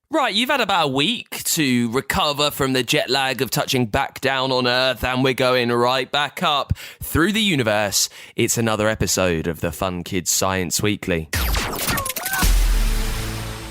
Right, you've had about a week to recover from the jet lag of touching back down on Earth, and we're going right back up through the universe. It's another episode of the Fun Kids Science Weekly.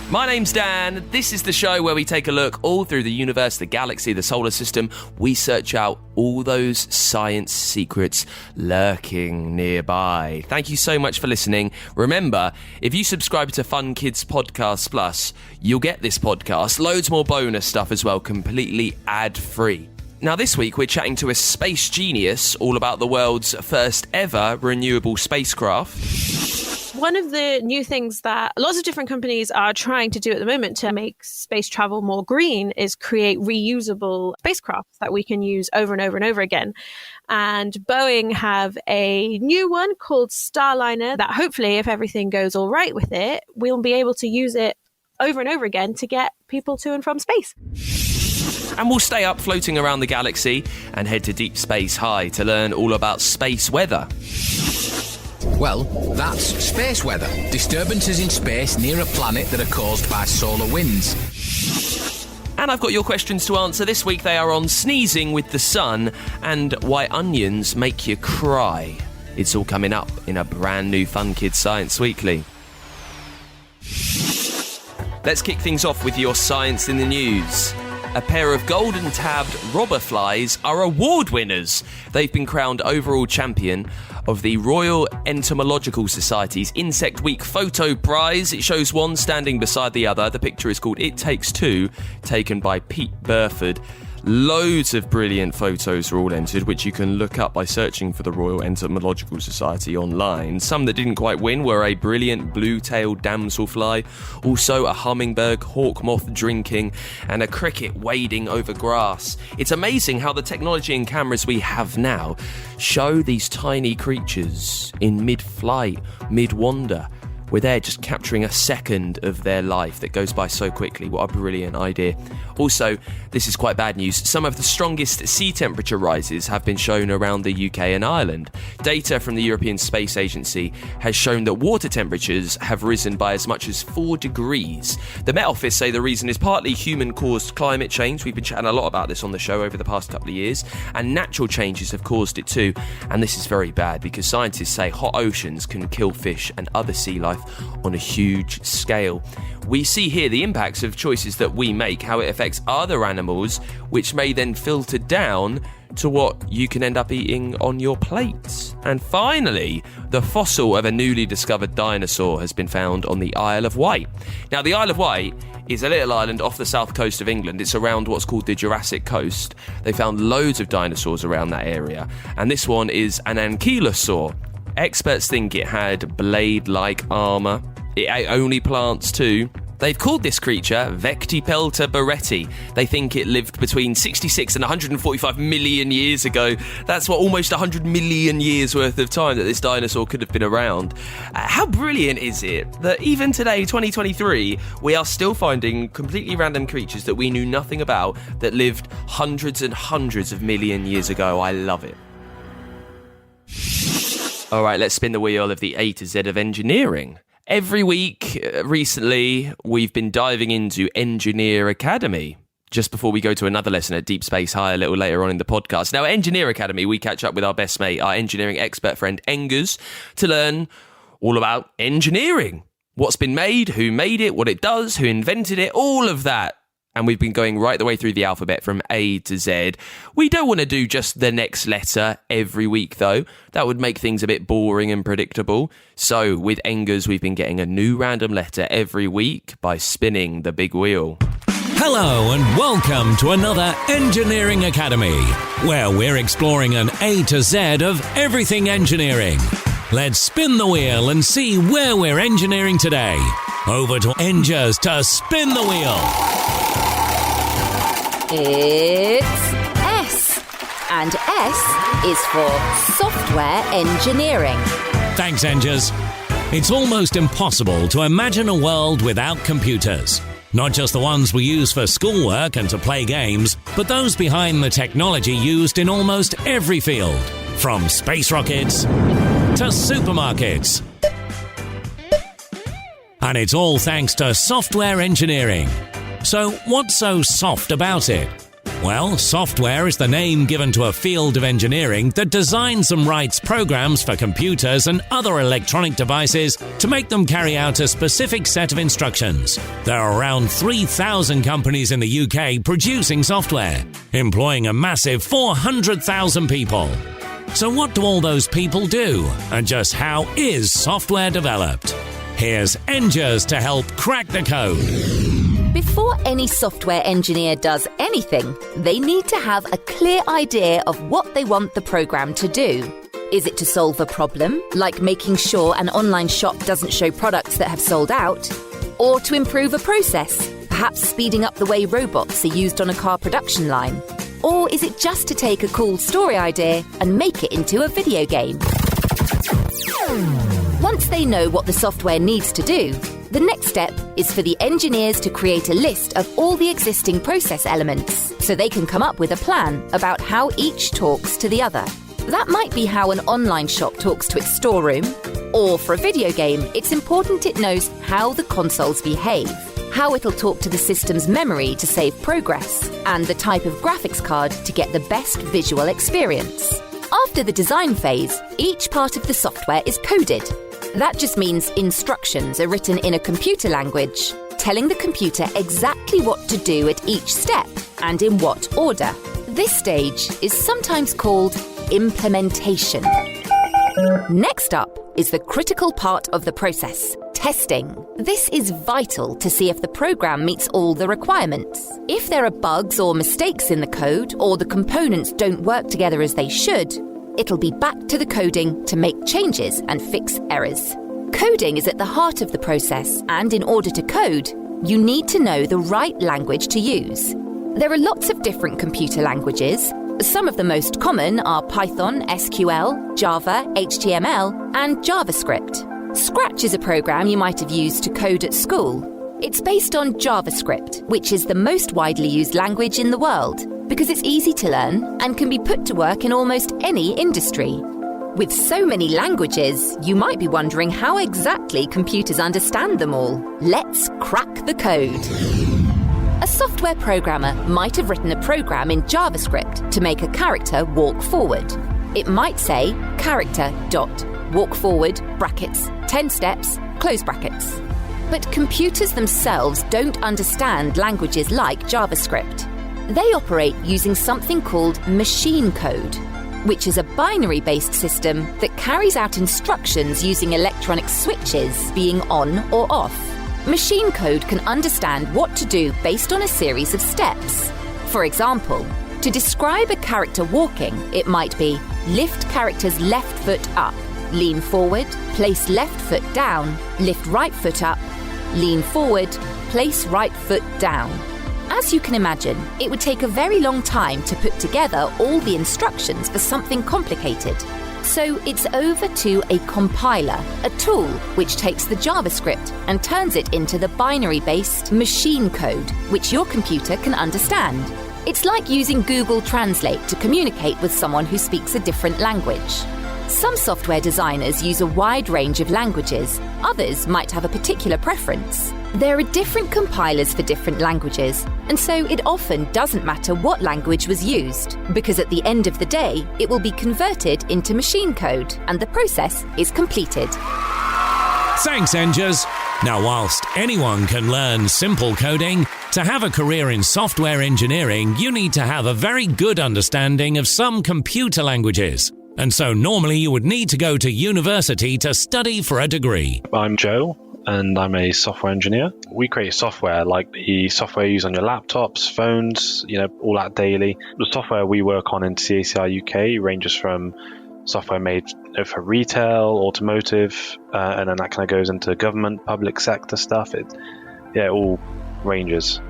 My name's Dan. This is the show where we take a look all through the universe, the galaxy, the solar system. We search out all those science secrets lurking nearby. Thank you so much for listening. Remember, if you subscribe to Fun Kids Podcast Plus, you'll get this podcast, loads more bonus stuff as well, completely ad-free. Now, this week, we're chatting to a space genius all about the world's first ever renewable spacecraft. One of the new things that lots of different companies are trying to do at the moment to make space travel more green is create reusable spacecraft that we can use over and over and over again. And Boeing have a new one called Starliner that hopefully, if everything goes all right with it, we'll be able to use it over and over again to get people to and from space. And we'll stay up floating around the galaxy and head to Deep Space High to learn all about space weather. Well, that's space weather. Disturbances in space near a planet that are caused by solar winds. And I've got your questions to answer. This week they are on sneezing with the sun and why onions make you cry. It's all coming up in a brand new Fun Kids Science Weekly. Let's kick things off with your science in the news. A pair of golden-tabbed robber flies are award winners. They've been crowned overall champion of the Royal Entomological Society's Insect Week Photo Prize. It shows one standing beside the other. The picture is called It Takes Two, taken by Pete Burford. Loads of brilliant photos are all entered, which you can look up by searching for the Royal Entomological Society online. Some that didn't quite win were a brilliant blue-tailed damselfly, also a hummingbird hawk moth drinking, and a cricket wading over grass. It's amazing how the technology and cameras we have now show these tiny creatures in mid-flight, mid-wander. We're there just capturing a second of their life that goes by so quickly. What a brilliant idea. Also, this is quite bad news. Some of the strongest sea temperature rises have been shown around the UK and Ireland. Data from the European Space Agency has shown that water temperatures have risen by as much as 4 degrees. The Met Office say the reason is partly human-caused climate change. We've been chatting a lot about this on the show over the past couple of years. And natural changes have caused it too. And this is very bad because scientists say hot oceans can kill fish and other sea life on a huge scale. We see here the impacts of choices that we make, how it affects other animals, which may then filter down to what you can end up eating on your plate. And finally, the fossil of a newly discovered dinosaur has been found on the Isle of Wight. Now, the Isle of Wight is a little island off the south coast of England. It's around what's called the Jurassic Coast. They found loads of dinosaurs around that area, and this one is an ankylosaur. Experts think it had blade-like armour. It ate only plants too. They've called this creature Vectipelta barretti. They think it lived between 66 and 145 million years ago. That's what, almost 100 million years worth of time that this dinosaur could have been around. How brilliant is it that even today, 2023, we are still finding completely random creatures that we knew nothing about that lived hundreds and hundreds of million years ago. I love it. All right, let's spin the wheel of the A to Z of engineering. Every week recently, we've been diving into Engineer Academy. Just before we go to another lesson at Deep Space High a little later on in the podcast. Now, at Engineer Academy, we catch up with our best mate, our engineering expert friend Engers, to learn all about engineering. What's been made, who made it, what it does, who invented it, all of that. And we've been going right the way through the alphabet from A to Z. We don't want to do just the next letter every week, though. That would make things a bit boring and predictable. So with Engers, we've been getting a new random letter every week by spinning the big wheel. Hello and welcome to another Engineering Academy, where we're exploring an A to Z of everything engineering. Let's spin the wheel and see where we're engineering today. Over to Engers to spin the wheel. It's S, and S is for software engineering. Thanks, Engers. It's almost impossible to imagine a world without computers. Not just the ones we use for schoolwork and to play games, but those behind the technology used in almost every field, from space rockets to supermarkets. And it's all thanks to software engineering. So what's so soft about it? Well, software is the name given to a field of engineering that designs and writes programs for computers and other electronic devices to make them carry out a specific set of instructions. There are around 3,000 companies in the UK producing software, employing a massive 400,000 people. So what do all those people do? And just how is software developed? Here's Engers to help crack the code. Before any software engineer does anything, they need to have a clear idea of what they want the program to do. Is it to solve a problem, like making sure an online shop doesn't show products that have sold out? Or to improve a process, perhaps speeding up the way robots are used on a car production line? Or is it just to take a cool story idea and make it into a video game? Once they know what the software needs to do, the next step is for the engineers to create a list of all the existing process elements so they can come up with a plan about how each talks to the other. That might be how an online shop talks to its storeroom, or for a video game, it's important it knows how the consoles behave, how it'll talk to the system's memory to save progress, and the type of graphics card to get the best visual experience. After the design phase, each part of the software is coded. That just means instructions are written in a computer language, telling the computer exactly what to do at each step and in what order. This stage is sometimes called implementation. Next up is the critical part of the process, testing. This is vital to see if the program meets all the requirements. If there are bugs or mistakes in the code, or the components don't work together as they should, it'll be back to the coding to make changes and fix errors. Coding is at the heart of the process, and in order to code, you need to know the right language to use. There are lots of different computer languages. Some of the most common are Python, SQL, Java, HTML, and JavaScript. Scratch is a program you might have used to code at school. It's based on JavaScript, which is the most widely used language in the world, because it's easy to learn and can be put to work in almost any industry. With so many languages, you might be wondering how exactly computers understand them all. Let's crack the code. A software programmer might have written a program in JavaScript to make a character walk forward. It might say character.walk forward, brackets, 10 steps, close brackets. But computers themselves don't understand languages like JavaScript. They operate using something called machine code, which is a binary-based system that carries out instructions using electronic switches being on or off. Machine code can understand what to do based on a series of steps. For example, to describe a character walking, it might be lift character's left foot up, lean forward, place left foot down, lift right foot up, lean forward, place right foot down. As you can imagine, it would take a very long time to put together all the instructions for something complicated. So it's over to a compiler, a tool which takes the JavaScript and turns it into the binary-based machine code, which your computer can understand. It's like using Google Translate to communicate with someone who speaks a different language. Some software designers use a wide range of languages. Others might have a particular preference. There are different compilers for different languages, and so it often doesn't matter what language was used, because at the end of the day, it will be converted into machine code, and the process is completed. Thanks, Engers. Now, whilst anyone can learn simple coding, to have a career in software engineering, you need to have a very good understanding of some computer languages. And so normally you would need to go to university to study for a degree. I'm Joe, and I'm a software engineer. We create software like the software you use on your laptops, phones, all that daily. The software we work on in CACI UK ranges from software made for retail, automotive, and then that kind of goes into government, public sector stuff. It all ranges.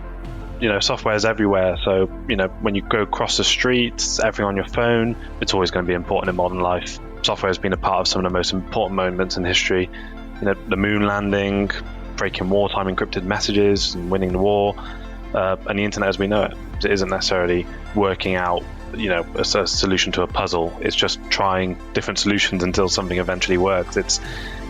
Software is everywhere. So, when you go across the streets, everything on your phone, it's always going to be important in modern life. Software has been a part of some of the most important moments in history. The moon landing, breaking wartime encrypted messages, and winning the war, and the internet as we know it. It isn't necessarily working out, a solution to a puzzle. It's just trying different solutions until something eventually works. It's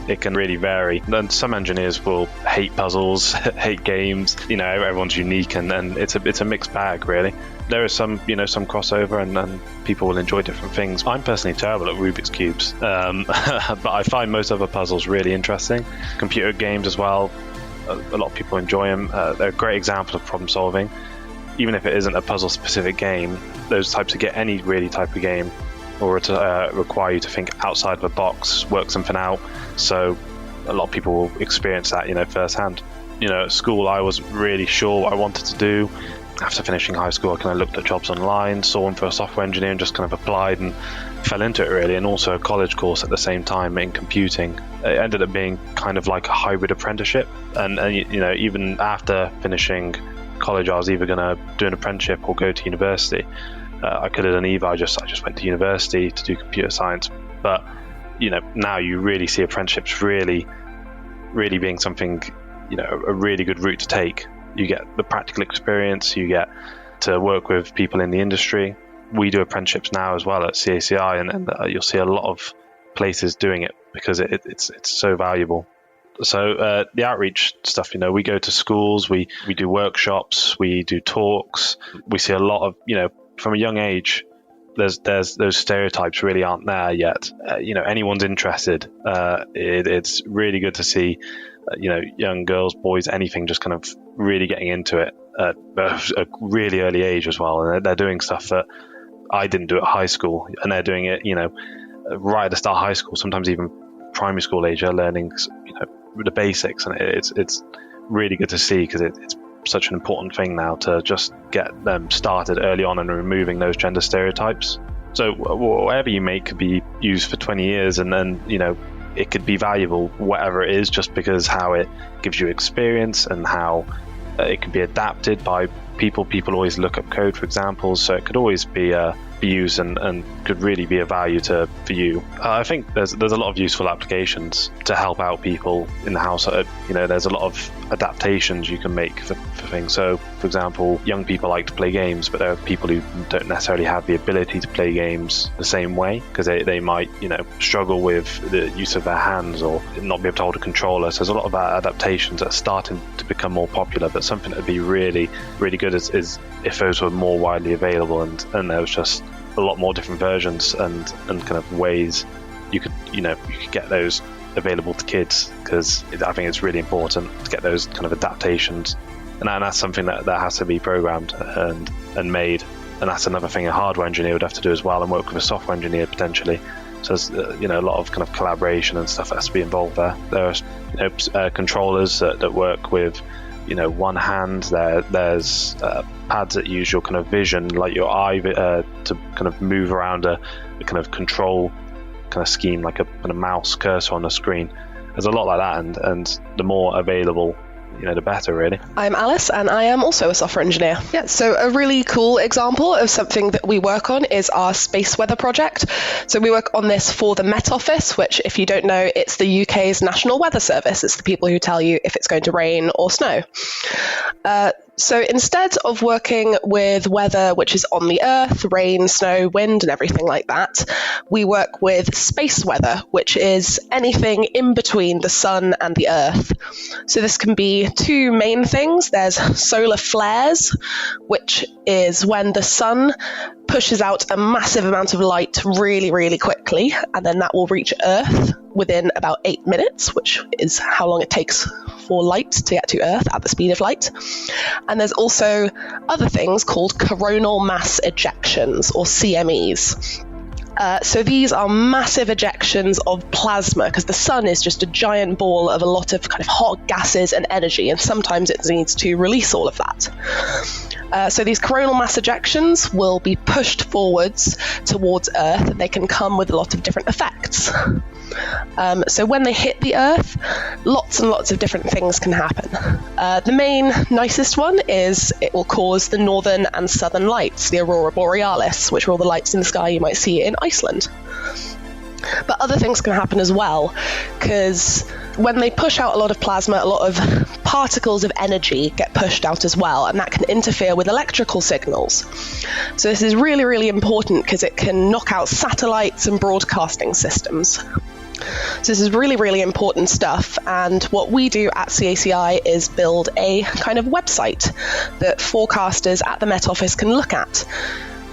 it can really vary. And some engineers will hate puzzles, hate games. Everyone's unique, and it's a mixed bag, really. There is some crossover, and people will enjoy different things. I'm personally terrible at Rubik's Cubes, but I find most other puzzles really interesting. Computer games as well, a lot of people enjoy them. They're a great example of problem solving. Even if it isn't a puzzle-specific game, those types of any really type of game, or to require you to think outside of a box, work something out. So a lot of people will experience that, firsthand. At school, I wasn't really sure what I wanted to do. After finishing high school, I kind of looked at jobs online, saw one for a software engineer, and just kind of applied and fell into it, really. And also a college course at the same time in computing. It ended up being kind of like a hybrid apprenticeship. And even after finishing college, I was either going to do an apprenticeship or go to university. I could have done either. I just went to university to do computer science. But now you really see apprenticeships really being something, a really good route to take. You get the practical experience, you get to work with people in the industry. We do apprenticeships now as well at CACI, and you'll see a lot of places doing it because it's so valuable. So the outreach stuff, we go to schools, we do workshops, we do talks. We see a lot of, from a young age, there's those stereotypes really aren't there yet. Anyone's interested. It's really good to see, young girls, boys, anything, just kind of really getting into it at a really early age as well. And they're doing stuff that I didn't do at high school, and they're doing it, right at the start of high school, sometimes even primary school age. They're learning, the basics, and it's really good to see because it's such an important thing now to just get them started early on and removing those gender stereotypes. So whatever you make could be used for 20 years, and then it could be valuable, whatever it is, just because how it gives you experience and how it can be adapted by people. People always look up code for examples, so it could always be used and could really be a value for you. I think there's a lot of useful applications to help out people in the house. There's a lot of adaptations you can make for things. So, for example, young people like to play games, but there are people who don't necessarily have the ability to play games the same way because they might, struggle with the use of their hands or not be able to hold a controller. So there's a lot of adaptations that are starting to become more popular, but something that would be really, really good is if those were more widely available and there was just a lot more different versions and kind of ways you could get those available to kids, because I think it's really important to get those kind of adaptations, and that's something that has to be programmed and made, and that's another thing a hardware engineer would have to do as well, and work with a software engineer potentially. So there's a lot of kind of collaboration and stuff that has to be involved there. There are controllers that work with one hand. There's pads that use your kind of vision, like your eye, to kind of move around a kind of control kind of scheme, like a kind of mouse cursor on the screen. There's a lot like that, and the more available, the better, really. I'm Alice, and I am also a software engineer. Yeah, so a really cool example of something that we work on is our space weather project. So we work on this for the Met Office, which, if you don't know, it's the UK's National Weather Service. It's the people who tell you if it's going to rain or snow. So instead of working with weather which is on the Earth, rain, snow, wind, and everything like that, we work with space weather, which is anything in between the sun and the Earth. So this can be two main things. There's solar flares, which is when the sun pushes out a massive amount of light really, really quickly, and then that will reach Earth within about 8 minutes, which is how long it takes for light to get to Earth at the speed of light. And there's also other things called coronal mass ejections, or CMEs. So these are massive ejections of plasma, because the sun is just a giant ball of a lot of kind of hot gases and energy, and sometimes it needs to release all of that. So these coronal mass ejections will be pushed forwards towards Earth. They can come with a lot of different effects. So when they hit the Earth, lots and lots of different things can happen. The main nicest one is it will cause the northern and southern lights, the aurora borealis, which are all the lights in the sky you might see in Iceland. But other things can happen as well, because when they push out a lot of plasma, a lot of particles of energy get pushed out as well, and that can interfere with electrical signals. So this is really, really important because it can knock out satellites and broadcasting systems. So this is really, really important stuff. And what we do at CACI is build a kind of website that forecasters at the Met Office can look at.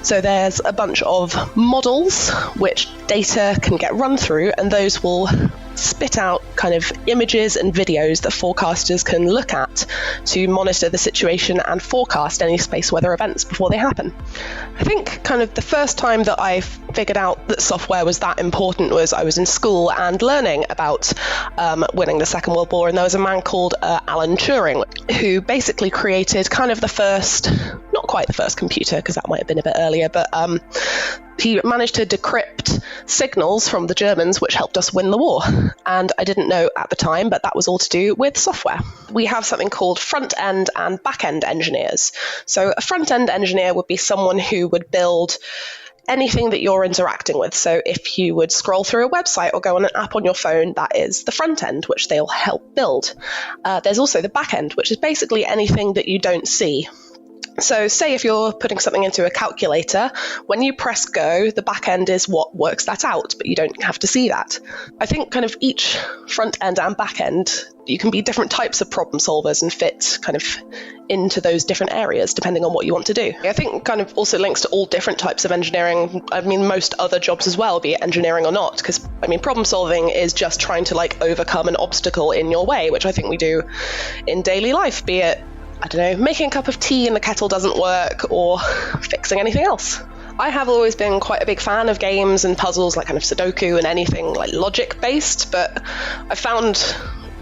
So there's a bunch of models which data can get run through, and those will spit out kind of images and videos that forecasters can look at to monitor the situation and forecast any space weather events before they happen. I think kind of the first time that I figured out that software was that important was I was in school and learning about winning the Second World War, and there was a man called Alan Turing who basically created kind of the first, not quite the first computer because that might have been a bit earlier, but he managed to decrypt signals from the Germans, which helped us win the war. And I didn't know at the time, but that was all to do with software. We have something called front-end and back-end engineers. So a front-end engineer would be someone who would build anything that you're interacting with. So if you would scroll through a website or go on an app on your phone, that is the front end, which they'll help build. There's also the back end, which is basically anything that you don't see. So say if you're putting something into a calculator, when you press go, the back end is what works that out, but you don't have to see that. I think kind of each front end and back end, you can be different types of problem solvers and fit kind of into those different areas depending on what you want to do. I think kind of also links to all different types of engineering. I mean, most other jobs as well, be it engineering or not, because I mean, problem solving is just trying to like overcome an obstacle in your way, which I think we do in daily life, be it, I don't know, making a cup of tea and the kettle doesn't work, or fixing anything else. I have always been quite a big fan of games and puzzles, like kind of Sudoku and anything like logic based, but I found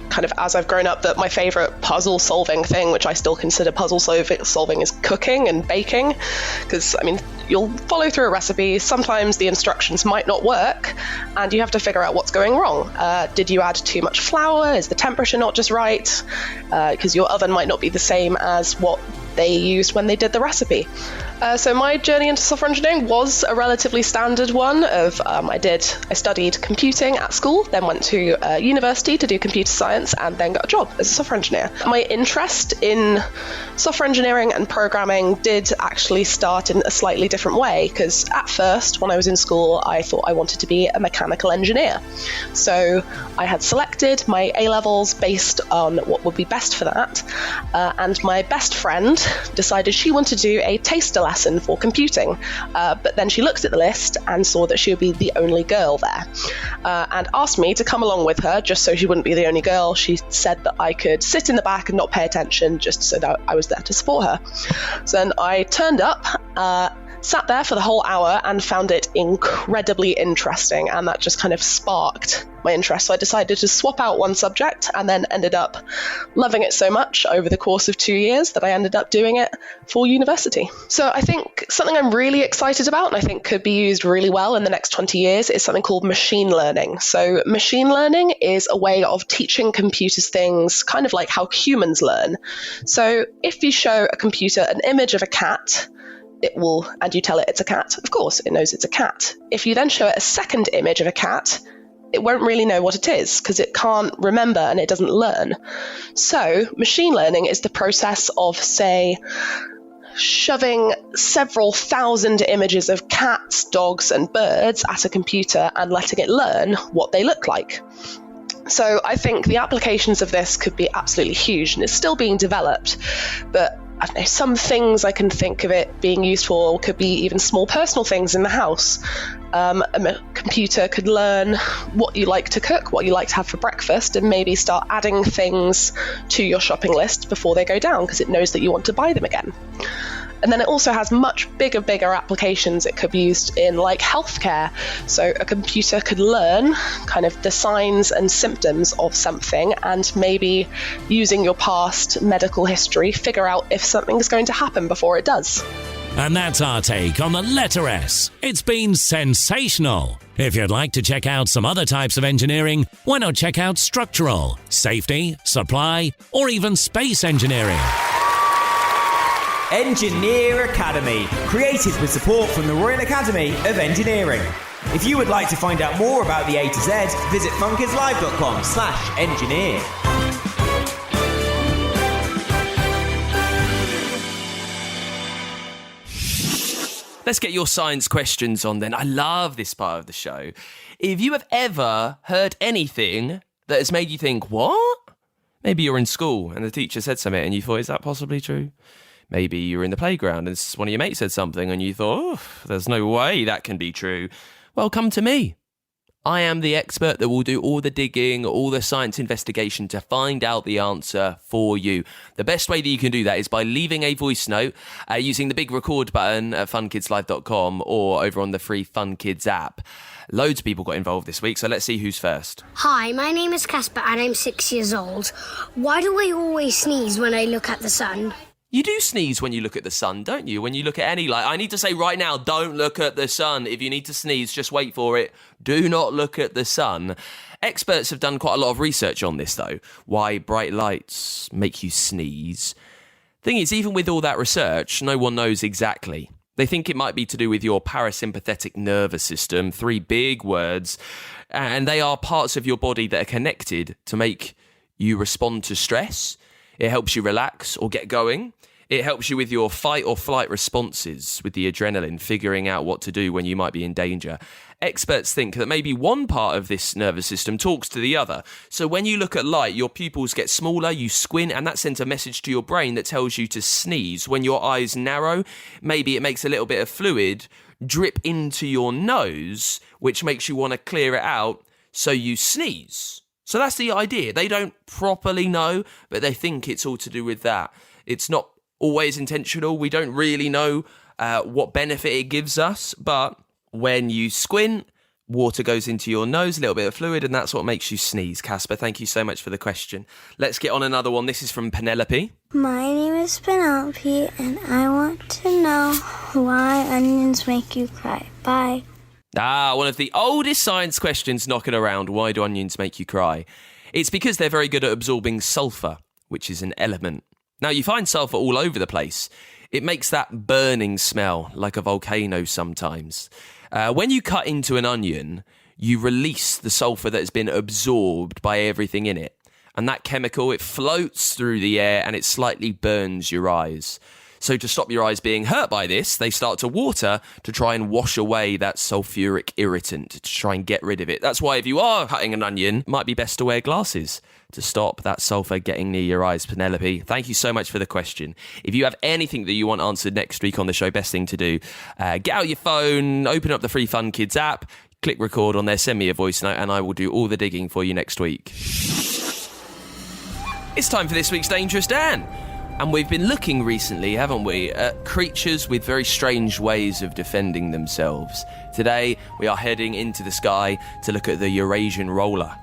kind of as I've grown up that my favorite puzzle solving thing, which I still consider puzzle solving, is cooking and baking. Because I mean, you'll follow through a recipe, sometimes the instructions might not work and you have to figure out what's going wrong. Did you add too much flour? Is the temperature not just right? Because your oven might not be the same as what they used when they did the recipe. So my journey into software engineering was a relatively standard one of I studied computing at school, then went to university to do computer science, and then got a job as a software engineer. My interest in software engineering and programming did actually start in a slightly different way, because at first when I was in school I thought I wanted to be a mechanical engineer. So I had selected my A-levels based on what would be best for that, and my best friend decided she wanted to do a taster lesson for computing, but then she looked at the list and saw that she would be the only girl there, and asked me to come along with her just so she wouldn't be the only girl. She said that I could sit in the back and not pay attention just so that I was there to support her. So then I turned up, sat there for the whole hour and found it incredibly interesting, and that just kind of sparked my interest. So I decided to swap out one subject and then ended up loving it so much over the course of 2 years that I ended up doing it for university. So I think something I'm really excited about and I think could be used really well in the next 20 years is something called machine learning. So machine learning is a way of teaching computers things kind of like how humans learn. So if you show a computer an image of a cat, it will, and you tell it it's a cat, of course it knows it's a cat. If you then show it a second image of a cat, it won't really know what it is because it can't remember and it doesn't learn. So machine learning is the process of, say, shoving several thousand images of cats, dogs, and birds at a computer and letting it learn what they look like. So I think the applications of this could be absolutely huge, and it's still being developed, but I don't know, some things I can think of it being used for could be even small personal things in the house. A computer could learn what you like to cook, what you like to have for breakfast, and maybe start adding things to your shopping list before they go down because it knows that you want to buy them again. And then it also has much bigger applications. It could be used in like healthcare. So a computer could learn kind of the signs and symptoms of something, and maybe using your past medical history, figure out if something is going to happen before it does. And that's our take on the letter S. It's been sensational. If you'd like to check out some other types of engineering, why not check out structural, safety, supply, or even space engineering? Engineer Academy, created with support from the Royal Academy of Engineering. If you would like to find out more about the A to Z, visit funkidslive.com/engineer. Let's get your science questions on then. I love this part of the show. If you have ever heard anything that has made you think, what? Maybe you're in school and the teacher said something and you thought, is that possibly true? Maybe you're in the playground and one of your mates said something and you thought, oh, there's no way that can be true. Well, come to me. I am the expert that will do all the digging, all the science investigation to find out the answer for you. The best way that you can do that is by leaving a voice note using the big record button at funkidslive.com or over on the free Fun Kids app. Loads of people got involved this week, so let's see who's first. Hi, my name is Casper and I'm 6 years old. Why do I always sneeze when I look at the sun? You do sneeze when you look at the sun, don't you? When you look at any light. I need to say right now, don't look at the sun. If you need to sneeze, just wait for it. Do not look at the sun. Experts have done quite a lot of research on this, though. Why bright lights make you sneeze. Thing is, even with all that research, no one knows exactly. They think it might be to do with your parasympathetic nervous system, 3 big words, and they are parts of your body that are connected to make you respond to stress. It helps you relax or get going. It helps you with your fight or flight responses, with the adrenaline, figuring out what to do when you might be in danger. Experts think that maybe one part of this nervous system talks to the other. So when you look at light, your pupils get smaller, you squint, and that sends a message to your brain that tells you to sneeze. When your eyes narrow, maybe it makes a little bit of fluid drip into your nose, which makes you want to clear it out, so you sneeze. So that's the idea. They don't properly know, but they think it's all to do with that. It's not always intentional. We don't really know what benefit it gives us, but when you squint, water goes into your nose, a little bit of fluid, and that's what makes you sneeze. Casper, thank you so much for the question. Let's get on another one. This is from Penelope. My name is Penelope, and I want to know why onions make you cry. Bye. One of the oldest science questions knocking around. Why do onions make you cry? It's because they're very good at absorbing sulfur, which is an element. Now, you find sulfur all over the place. It makes that burning smell, like a volcano sometimes. When you cut into an onion, you release the sulfur that has been absorbed by everything in it. And that chemical, it floats through the air and it slightly burns your eyes. So to stop your eyes being hurt by this, they start to water to try and wash away that sulfuric irritant, to try and get rid of it. That's why if you are cutting an onion, it might be best to wear glasses to stop that sulfur getting near your eyes. Penelope, thank you so much for the question. If you have anything that you want answered next week on the show, best thing to do, get out your phone, open up the free Fun Kids app, click record on there, send me a voice note, and I will do all the digging for you next week. It's time for this week's Dangerous Dan. And we've been looking recently, haven't we, at creatures with very strange ways of defending themselves. Today, we are heading into the sky to look at the Eurasian roller.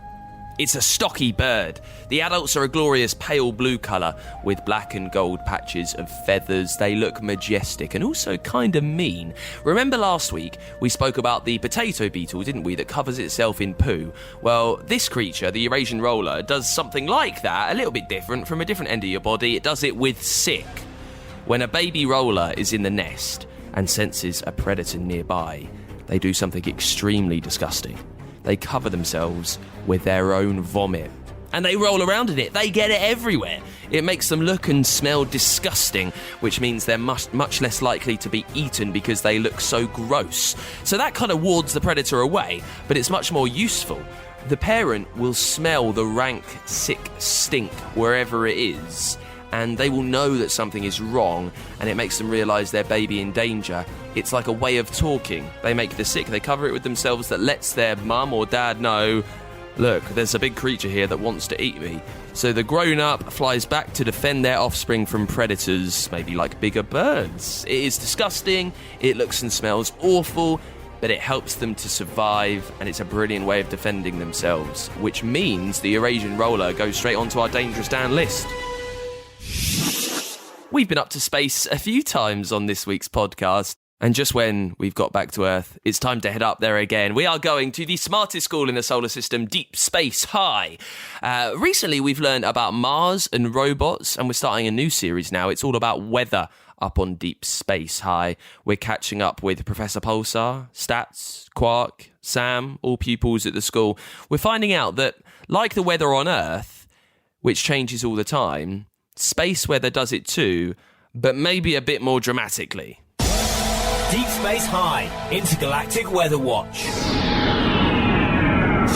It's a stocky bird. The adults are a glorious pale blue colour with black and gold patches of feathers. They look majestic and also kind of mean. Remember last week we spoke about the potato beetle, didn't we, that covers itself in poo? Well, this creature, the Eurasian roller, does something like that, a little bit different from a different end of your body. It does it with sick. When a baby roller is in the nest and senses a predator nearby, they do something extremely disgusting. They cover themselves with their own vomit. And they roll around in it. They get it everywhere. It makes them look and smell disgusting, which means they're much less likely to be eaten because they look so gross. So that kind of wards the predator away, but it's much more useful. The parent will smell the rank, sick stink wherever it is, and they will know that something is wrong, and it makes them realise their baby in danger. It's like a way of talking. They make the sick, they cover it with themselves, that lets their mum or dad know, look, there's a big creature here that wants to eat me. So the grown-up flies back to defend their offspring from predators, maybe like bigger birds. It is disgusting, it looks and smells awful, but it helps them to survive, and it's a brilliant way of defending themselves, which means the Eurasian roller goes straight onto our Dangerous Dan list. We've been up to space a few times on this week's podcast, and just when we've got back to Earth, it's time to head up there again. We are going to the smartest school in the solar system, Deep Space High. Recently, we've learned about Mars and robots, and we're starting a new series now. It's all about weather up on Deep Space High. We're catching up with Professor Pulsar, Stats, Quark, Sam, all pupils at the school. We're finding out that, like the weather on Earth, which changes all the time, space weather does it too, but maybe a bit more dramatically. Deep Space High, Intergalactic Weather Watch.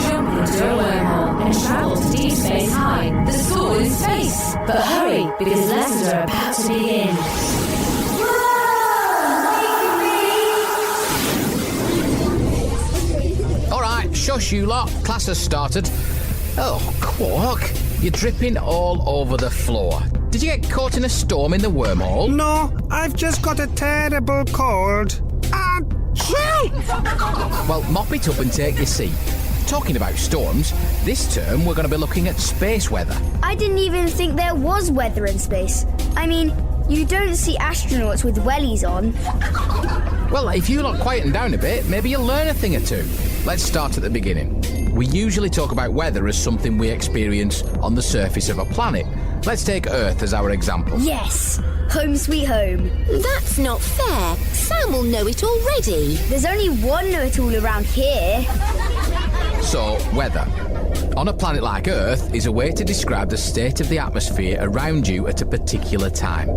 Jump into a wormhole and travel to Deep Space High, the school in space. But hurry, because lessons are about to begin. Alright, shush you lot. Class has started. Oh, Quark, you're dripping all over the floor. Did you get caught in a storm in the wormhole? No, I've just got a terrible cold. Well, mop it up and take your seat. Talking about storms, this term we're going to be looking at space weather. I didn't even think there was weather in space. I mean, you don't see astronauts with wellies on. Well, if you lot quieten down a bit, maybe you'll learn a thing or two. Let's start at the beginning. We usually talk about weather as something we experience on the surface of a planet. Let's take Earth as our example. Yes, home sweet home. That's not fair. Sam will know it already. There's only one know-it-all around here. So, weather. On a planet like Earth is a way to describe the state of the atmosphere around you at a particular time.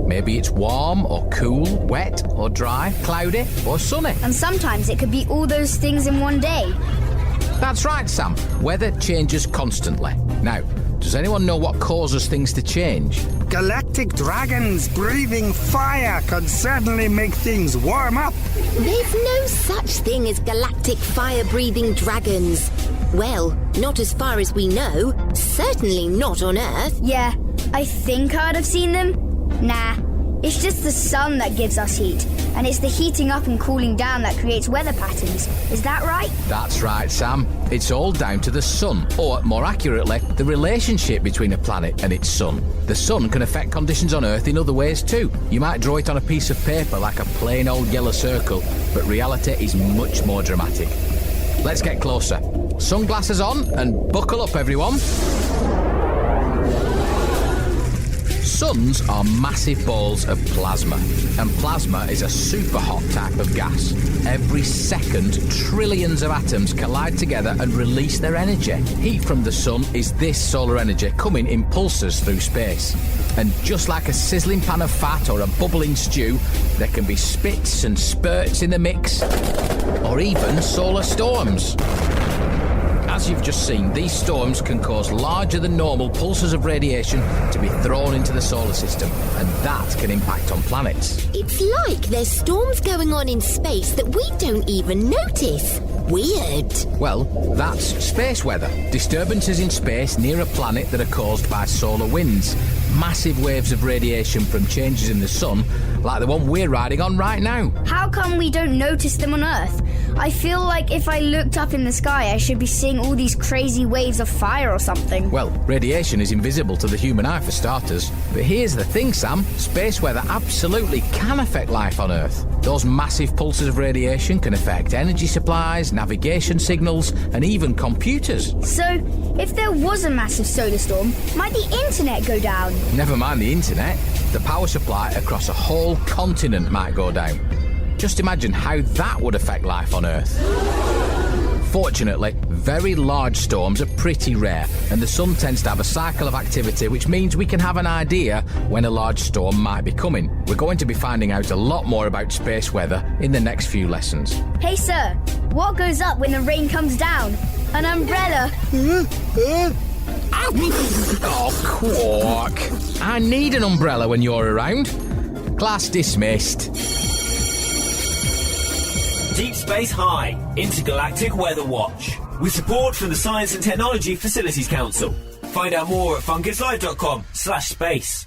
Maybe it's warm or cool, wet or dry, cloudy or sunny. And sometimes it could be all those things in one day. That's right, Sam. Weather changes constantly. Now, does anyone know what causes things to change? Galactic dragons breathing fire could certainly make things warm up. There's no such thing as galactic fire-breathing dragons. Well, not as far as we know. Certainly not on Earth. Yeah, I think I'd have seen them. Nah, it's just the sun that gives us heat. And it's the heating up and cooling down that creates weather patterns. Is that right? That's right, Sam. It's all down to the sun, or more accurately, the relationship between a planet and its sun. The sun can affect conditions on Earth in other ways too. You might draw it on a piece of paper like a plain old yellow circle, but reality is much more dramatic. Let's get closer. Sunglasses on and buckle up, everyone. Suns are massive balls of plasma, and plasma is a super hot type of gas. Every second, trillions of atoms collide together and release their energy. Heat from the sun is this solar energy coming in pulses through space. And just like a sizzling pan of fat or a bubbling stew, there can be spits and spurts in the mix, or even solar storms. As you've just seen, these storms can cause larger than normal pulses of radiation to be thrown into the solar system, and that can impact on planets. It's like there's storms going on in space that we don't even notice. Weird. Well, that's space weather. Disturbances in space near a planet that are caused by solar winds. Massive waves of radiation from changes in the sun, like the one we're riding on right now. How come we don't notice them on Earth? I feel like if I looked up in the sky, I should be seeing all these crazy waves of fire or something. Well, radiation is invisible to the human eye for starters. But here's the thing, Sam. Space weather absolutely can affect life on Earth. Those massive pulses of radiation can affect energy supplies, navigation signals, and even computers. So, if there was a massive solar storm, might the internet go down? Never mind the internet. The power supply across a whole continent might go down. Just imagine how that would affect life on Earth. Fortunately, very large storms are pretty rare, and the sun tends to have a cycle of activity, which means we can have an idea when a large storm might be coming. We're going to be finding out a lot more about space weather in the next few lessons. Hey, sir, what goes up when the rain comes down? An umbrella. Oh, Quark. I need an umbrella when you're around. Class dismissed. Deep Space High, Intergalactic Weather Watch. With support from the Science and Technology Facilities Council. Find out more at funkidslive.com/space.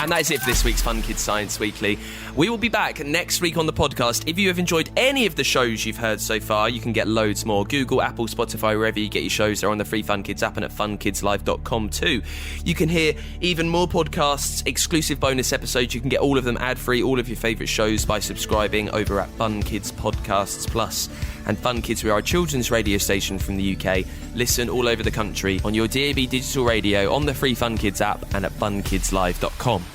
And that is it for this week's Fun Kids Science Weekly. We will be back next week on the podcast. If you have enjoyed any of the shows you've heard so far, you can get loads more. Google, Apple, Spotify, wherever you get your shows. They're on the free Fun Kids app and at funkidslive.com too. You can hear even more podcasts, exclusive bonus episodes. You can get all of them ad-free, all of your favourite shows by subscribing over at Fun Kids Podcasts Plus. And Fun Kids, we are a children's radio station from the UK. Listen all over the country on your DAB digital radio, on the free Fun Kids app and at funkidslive.com.